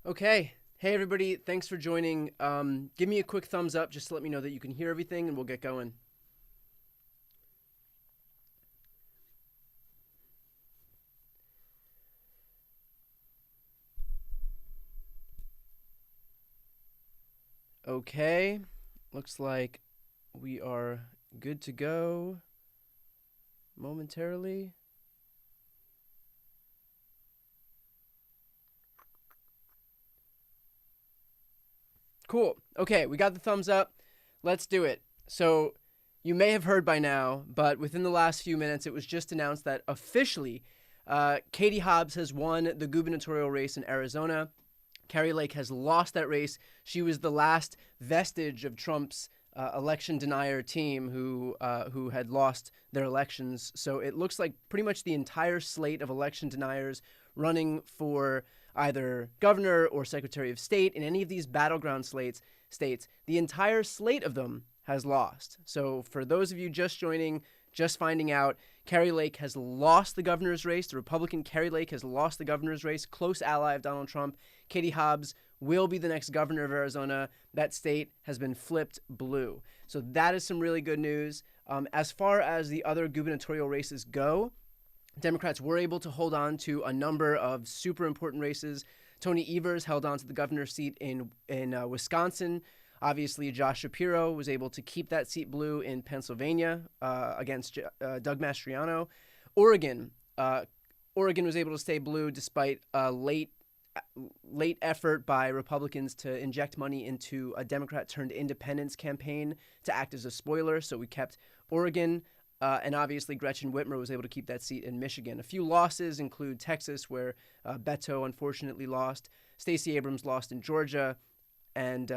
Okay. Hey, everybody. Thanks for joining. Give me a quick thumbs up just to let me know that you can hear everything, and we'll get going. Okay. Looks like we are good to go momentarily. Cool. Okay, we got the thumbs up. Let's do it. So you may have heard by now, but within the last few minutes, it was just announced that officially Katie Hobbs has won the gubernatorial race in Arizona. Kari Lake has lost that race. She was the last vestige of Trump's election denier team who had lost their elections. So it looks like pretty much the entire slate of election deniers running for either governor or secretary of state in any of these battleground states, the entire slate of them has lost. So for those of you just joining, just finding out, Kari Lake has lost the governor's race. The Republican Kari Lake has lost the governor's race, close ally of Donald Trump. Katie Hobbs will be the next governor of Arizona. That state has been flipped blue. So that is some really good news. As far as the other gubernatorial races go, Democrats were able to hold on to a number of super important races. Tony Evers held on to the governor's seat in Wisconsin. Obviously, Josh Shapiro was able to keep that seat blue in Pennsylvania against Doug Mastriano. Oregon was able to stay blue despite a late effort by Republicans to inject money into a Democrat-turned independents campaign to act as a spoiler. So we kept Oregon. And obviously, Gretchen Whitmer was able to keep that seat in Michigan. A few losses include Texas, where Beto unfortunately lost. Stacey Abrams lost in Georgia. And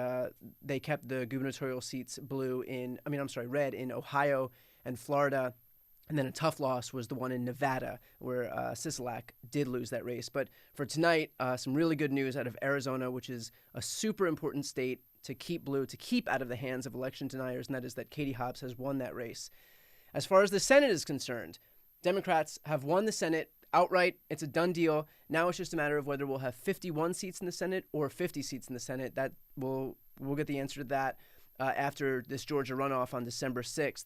they kept the gubernatorial seats red in Ohio and Florida. And then a tough loss was the one in Nevada, where Sisolak did lose that race. But for tonight, some really good news out of Arizona, which is a super important state to keep blue, to keep out of the hands of election deniers, and that is that Katie Hobbs has won that race. As far as the Senate is concerned, Democrats have won the Senate outright. It's a done deal. Now it's just a matter of whether we'll have 51 seats in the Senate or 50 seats in the Senate. That we'll get the answer to that after this Georgia runoff on December 6th.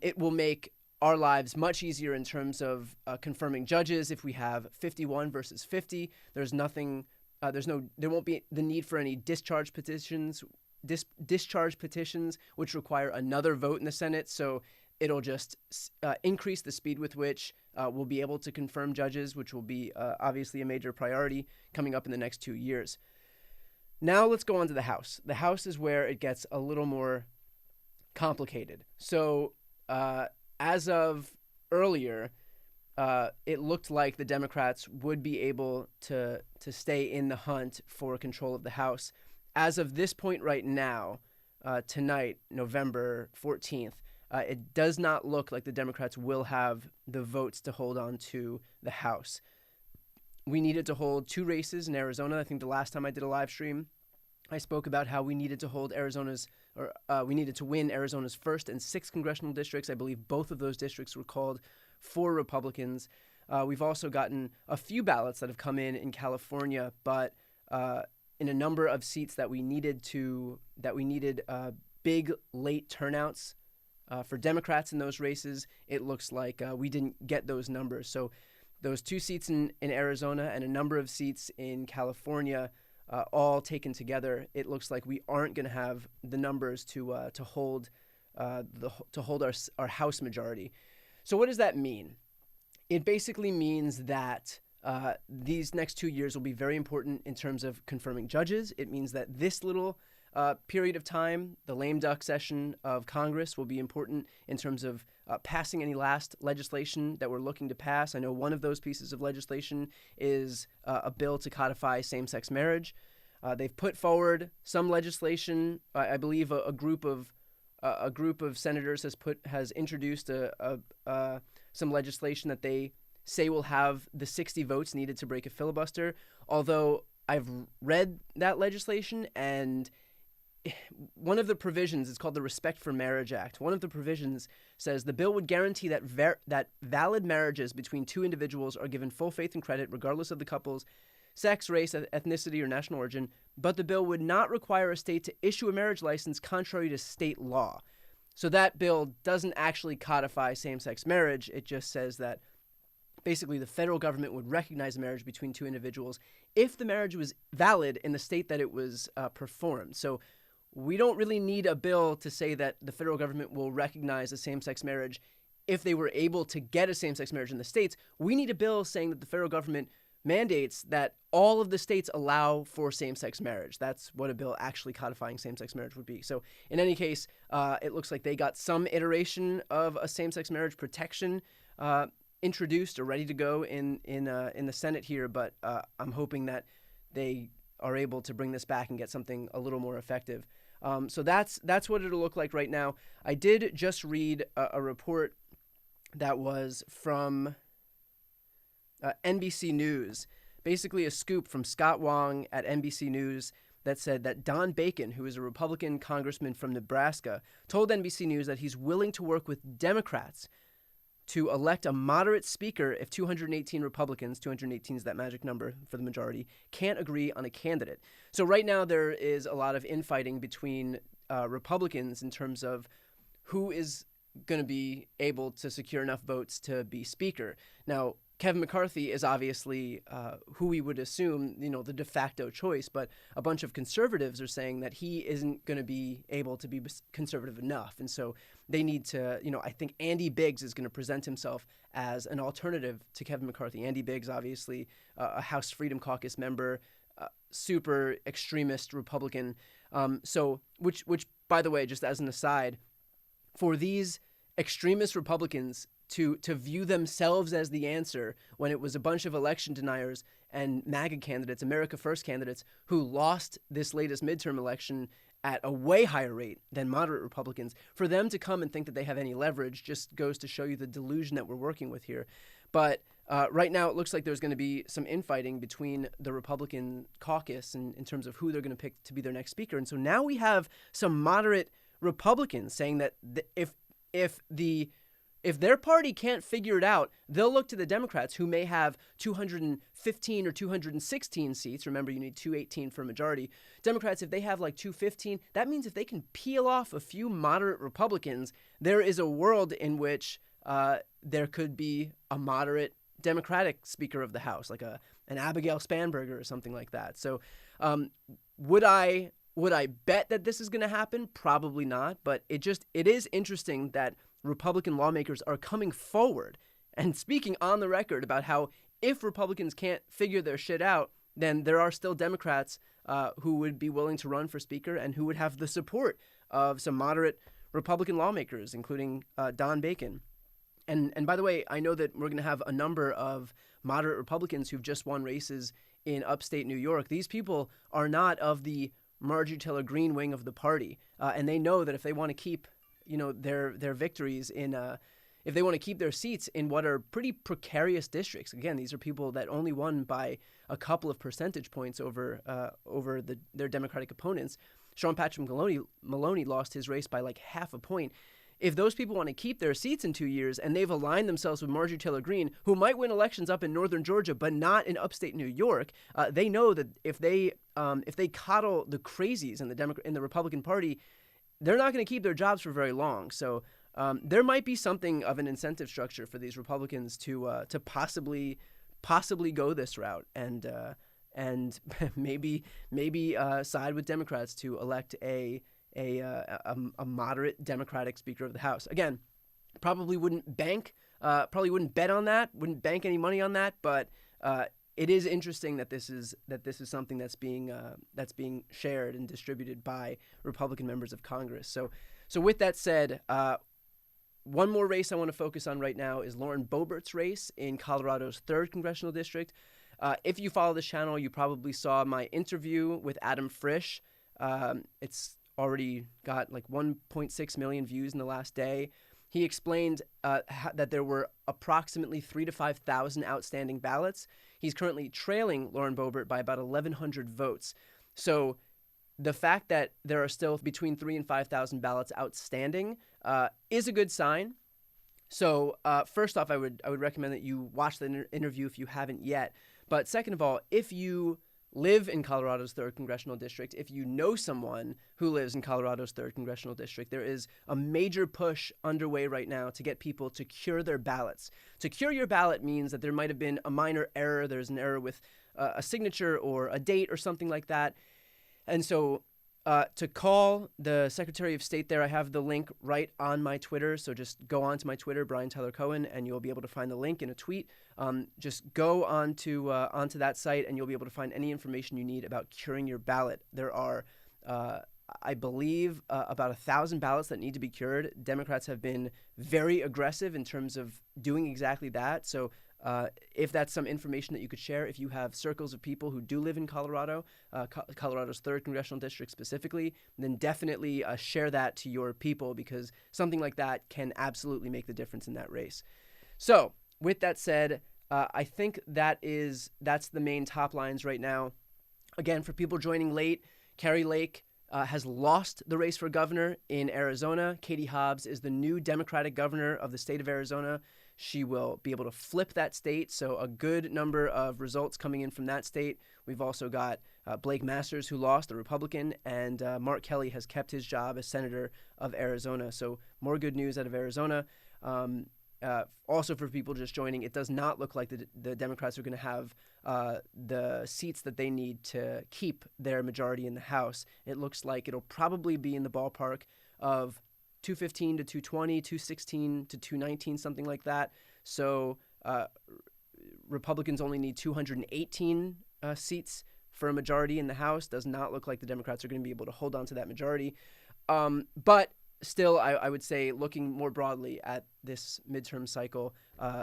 It will make our lives much easier in terms of confirming judges. If we have 51 versus 50, there won't be the need for any discharge petitions, which require another vote in the Senate. So it'll just increase the speed with which we'll be able to confirm judges, which will be obviously a major priority coming up in the next 2 years. Now let's go on to the House. The House is where it gets a little more complicated. So as of earlier, it looked like the Democrats would be able to stay in the hunt for control of the House. As of this point right now, tonight, November 14th, it does not look like the Democrats will have the votes to hold on to the House. We needed to hold 2 races in Arizona. I think the last time I did a live stream, I spoke about how we needed to hold we needed to win Arizona's 1st and 6th congressional districts. I believe both of those districts were called for Republicans. We've also gotten a few ballots that have come in California, but in a number of seats that we needed big late turnouts for Democrats in those races, it looks like we didn't get those numbers. So those 2 seats in Arizona and a number of seats in California, all taken together, it looks like we aren't going to have the numbers to hold our House majority. So what does that mean? It basically means that these next 2 years will be very important in terms of confirming judges. It means that this little period of time, the lame duck session of Congress, will be important in terms of passing any last legislation that we're looking to pass. I know one of those pieces of legislation is a bill to codify same-sex marriage. They've put forward some legislation. I believe a group of senators has introduced some legislation that they say will have the 60 votes needed to break a filibuster. Although I've read that legislation, and one of the provisions is called the Respect for Marriage Act. One of the provisions says the bill would guarantee that that valid marriages between 2 individuals are given full faith and credit regardless of the couple's sex, race, ethnicity, or national origin, but the bill would not require a state to issue a marriage license contrary to state law. So that bill doesn't actually codify same-sex marriage. It just says that basically the federal government would recognize a marriage between 2 individuals if the marriage was valid in the state that it was performed. So we don't really need a bill to say that the federal government will recognize a same-sex marriage if they were able to get a same-sex marriage in the states. We need a bill saying that the federal government mandates that all of the states allow for same-sex marriage. That's what a bill actually codifying same-sex marriage would be. So in any case, it looks like they got some iteration of a same-sex marriage protection introduced or ready to go in the Senate here, but I'm hoping that they are able to bring this back and get something a little more effective. So that's what it'll look like right now. I did just read a report that was from NBC News, basically a scoop from Scott Wong at NBC News that said that Don Bacon, who is a Republican congressman from Nebraska, told NBC News that he's willing to work with Democrats to elect a moderate speaker if 218 Republicans, 218 is that magic number for the majority, can't agree on a candidate. So right now there is a lot of infighting between Republicans in terms of who is going to be able to secure enough votes to be speaker. Now, Kevin McCarthy is obviously who we would assume, the de facto choice, but a bunch of conservatives are saying that he isn't going to be able to be conservative enough. And so they need to, I think Andy Biggs is going to present himself as an alternative to Kevin McCarthy. Andy Biggs, obviously a House Freedom Caucus member, super extremist Republican. Which, by the way, just as an aside, for these extremist Republicans to view themselves as the answer when it was a bunch of election deniers and MAGA candidates, America First candidates, who lost this latest midterm election at a way higher rate than moderate Republicans, for them to come and think that they have any leverage just goes to show you the delusion that we're working with here. But right now it looks like there's going to be some infighting between the Republican caucus in terms of who they're going to pick to be their next speaker. And so now we have some moderate Republicans saying that if their party can't figure it out, they'll look to the Democrats, who may have 215 or 216 seats. Remember, you need 218 for a majority. Democrats, if they have like 215, that means if they can peel off a few moderate Republicans, there is a world in which there could be a moderate Democratic Speaker of the House, like an Abigail Spanberger or something like that. So would I bet that this is going to happen? Probably not. But it is interesting that Republican lawmakers are coming forward and speaking on the record about how if Republicans can't figure their shit out, then there are still Democrats who would be willing to run for speaker and who would have the support of some moderate Republican lawmakers, including Don Bacon. And by the way, I know that we're going to have a number of moderate Republicans who've just won races in upstate New York. These people are not of the Marjorie Taylor Greene wing of the party, and they know that if they want to keep, their victories in, if they want to keep their seats in what are pretty precarious districts. Again, these are people that only won by a couple of percentage points over their Democratic opponents. Sean Patrick Maloney lost his race by like half a point. If those people want to keep their seats in 2 years and they've aligned themselves with Marjorie Taylor Greene, who might win elections up in northern Georgia but not in upstate New York, they know that if they coddle the crazies in the Republican Party, they're not going to keep their jobs for very long. So there might be something of an incentive structure for these Republicans to possibly go this route and maybe side with Democrats to elect a moderate Democratic Speaker of the House. Again, probably wouldn't bet on that, wouldn't bank any money on that, but it is interesting that this is something that's being shared and distributed by Republican members of Congress. So with that said, one more race I want to focus on right now is Lauren Boebert's race in Colorado's 3rd Congressional District. If you follow this channel, you probably saw my interview with Adam Frisch. It's already got like 1.6 million views in the last day. He explained that there were approximately 3,000 to 5,000 outstanding ballots. He's currently trailing Lauren Boebert by about 1,100 votes. So the fact that there are still between 3,000 and 5,000 ballots outstanding is a good sign. So first off, I would recommend that you watch the interview if you haven't yet. But second of all, if you live in Colorado's 3rd Congressional District, if you know someone who lives in Colorado's 3rd Congressional District, there is a major push underway right now to get people to cure their ballots. To cure your ballot means that there might have been a minor error. There's an error with a signature or a date or something like that. And so to call the Secretary of State there, I have the link right on my Twitter. So just go on to my Twitter, Brian Tyler Cohen, and you'll be able to find the link in a tweet. Just go onto that site and you'll be able to find any information you need about curing your ballot. There are, I believe, about 1,000 ballots that need to be cured. Democrats have been very aggressive in terms of doing exactly that. So if that's some information that you could share, if you have circles of people who do live in Colorado, Colorado's 3rd Congressional District specifically, then definitely share that to your people, because something like that can absolutely make the difference in that race. So with that said, I think that's the main top lines right now. Again, for people joining late, Kari Lake has lost the race for governor in Arizona. Katie Hobbs is the new Democratic governor of the state of Arizona. She will be able to flip that state, so a good number of results coming in from that state. We've also got Blake Masters, who lost, the Republican, and Mark Kelly has kept his job as senator of Arizona. So more good news out of Arizona. Also, for people just joining, it does not look like the Democrats are going to have the seats that they need to keep their majority in the House. It looks like it'll probably be in the ballpark of 215 to 220, 216 to 219, something like that. So Republicans only need 218 seats for a majority in the House. Does not look like the Democrats are going to be able to hold on to that majority. But still, I would say, looking more broadly at this midterm cycle,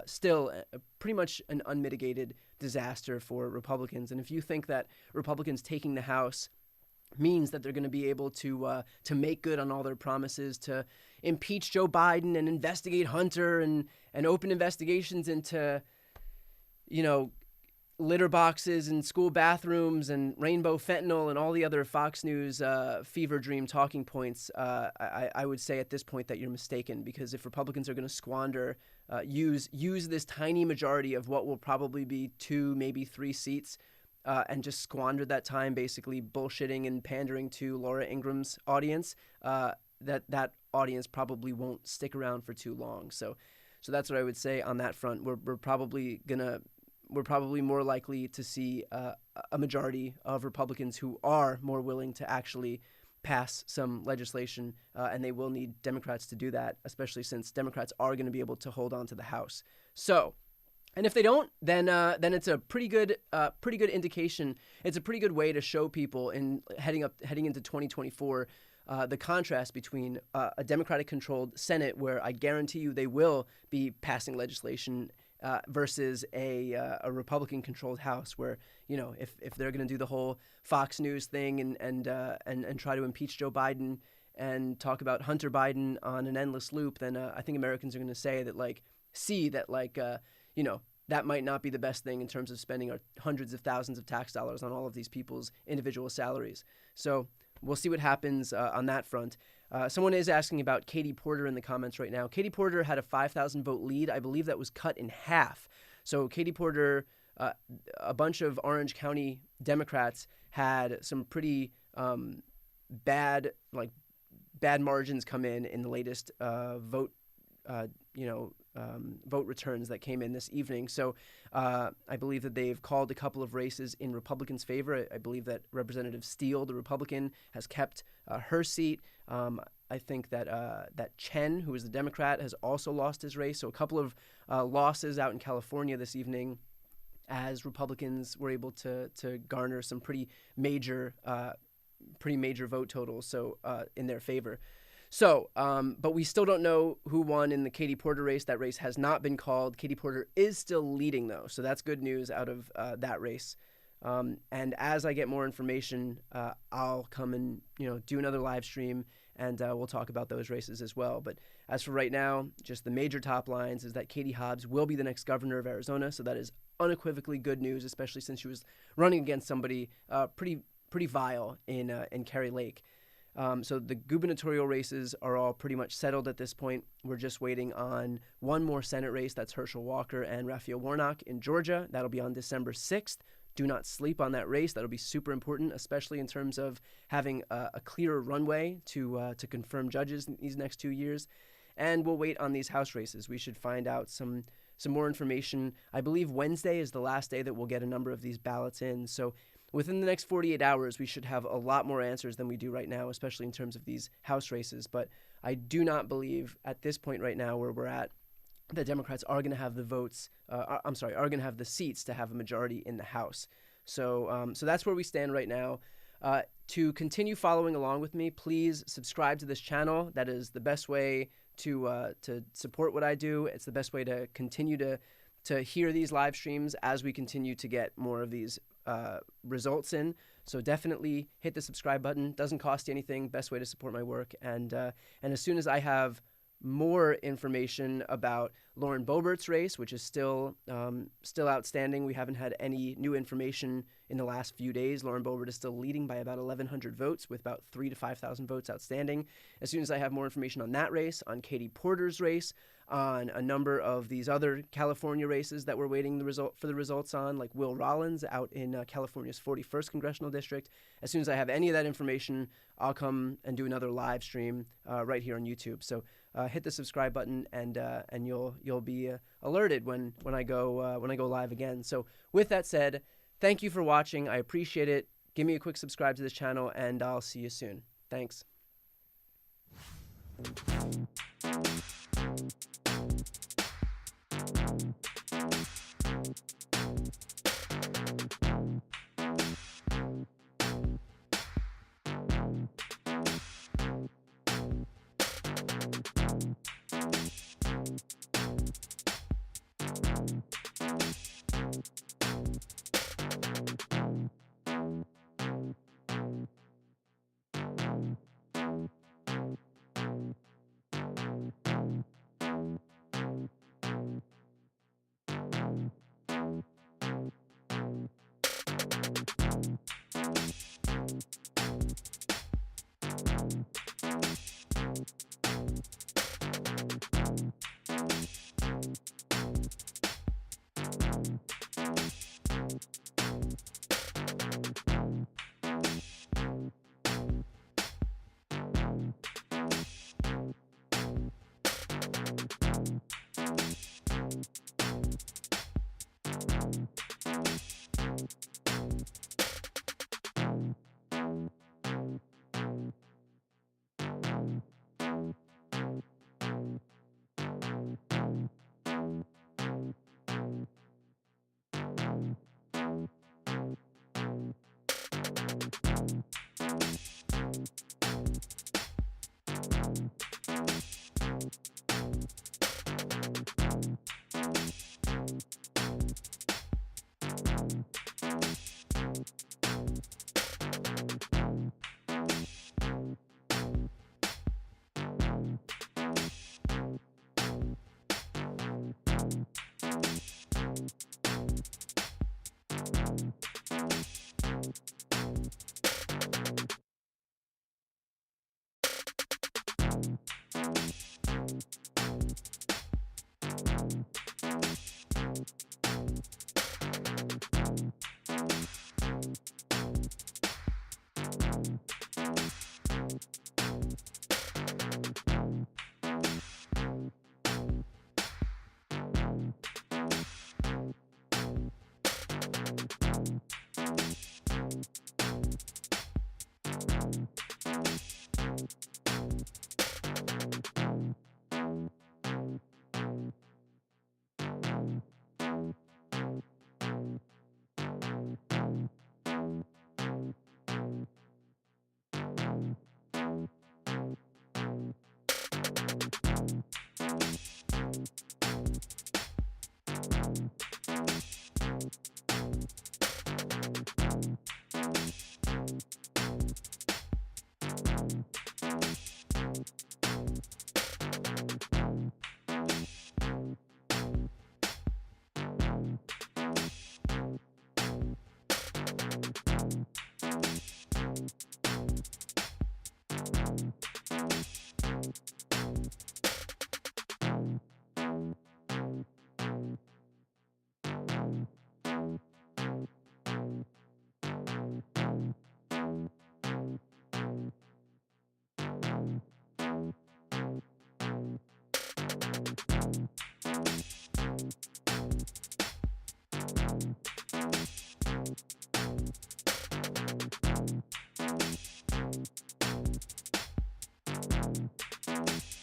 still pretty much an unmitigated disaster for Republicans. And if you think that Republicans taking the House means that they're going to be able to make good on all their promises to impeach Joe Biden and investigate Hunter and open investigations into, litter boxes and school bathrooms and rainbow fentanyl and all the other Fox News fever dream talking points, I would say at this point that you're mistaken, because if Republicans are going to squander, use this tiny majority of what will probably be 2, maybe 3 seats, and just squander that time basically bullshitting and pandering to Laura Ingram's audience, that audience probably won't stick around for too long. So that's what I would say on that front. We're probably more likely to see a majority of Republicans who are more willing to actually pass some legislation, and they will need Democrats to do that, especially since Democrats are going to be able to hold on to the House. So, and if they don't, then it's a pretty good indication. It's a pretty good way to show people heading into 2024 the contrast between a Democratic-controlled Senate, where I guarantee you they will be passing legislation, versus a Republican-controlled House, where if they're going to do the whole Fox News thing and try to impeach Joe Biden and talk about Hunter Biden on an endless loop, then I think Americans are going to say that that might not be the best thing in terms of spending our hundreds of thousands of tax dollars on all of these people's individual salaries. So we'll see what happens on that front. Someone is asking about Katie Porter in the comments right now. Katie Porter had a 5,000 vote lead. I believe that was cut in half. So Katie Porter, a bunch of Orange County Democrats had some pretty bad margins come in the latest vote returns that came in this evening. So I believe that they've called a couple of races in Republicans' favor. I believe that Representative Steele, the Republican, has kept her seat. I think that Chen, who is the Democrat, has also lost his race. So a couple of losses out in California this evening, as Republicans were able to garner some pretty major vote totals in their favor. So, but we still don't know who won in the Katie Porter race. That race has not been called. Katie Porter is still leading, though, so that's good news out of that race. And as I get more information, I'll come and do another live stream, and we'll talk about those races as well. But as for right now, just the major top lines is that Katie Hobbs will be the next governor of Arizona, so that is unequivocally good news, especially since she was running against somebody pretty vile in Kari Lake. So the gubernatorial races are all pretty much settled at this point. We're just waiting on one more Senate race. That's Herschel Walker and Raphael Warnock in Georgia. That'll be on December 6th. Do not sleep on that race. That'll be super important, especially in terms of having a clearer runway to confirm judges in these next 2 years. And we'll wait on these House races. We should find out some more information. I believe Wednesday is the last day that we'll get a number of these ballots in. So within the next 48 hours, we should have a lot more answers than we do right now, especially in terms of these House races. But I do not believe at this point right now where we're at, the Democrats are going to have the votes, are going to have the seats to have a majority in the House. So that's where we stand right now. To continue following along with me, please subscribe to this channel. That is the best way to support what I do. It's the best way to continue to hear these live streams as we continue to get more of these results in. So definitely hit the subscribe button. Doesn't cost you anything. Best way to support my work. And as soon as I have more information about Lauren Boebert's race, which is still outstanding. We haven't had any new information in the last few days. Lauren Boebert is still leading by about 1,100 votes with about 3,000 to 5,000 votes outstanding. As soon as I have more information on that race, on Katie Porter's race, on a number of these other California races that we're waiting for the results on, like Will Rollins out in California's 41st Congressional District. As soon as I have any of that information, I'll come and do another live stream right here on YouTube. So hit the subscribe button, and you'll be alerted when I go live again. So with that said, thank you for watching. I appreciate it. Give me a quick subscribe to this channel, and I'll see you soon. Thanks.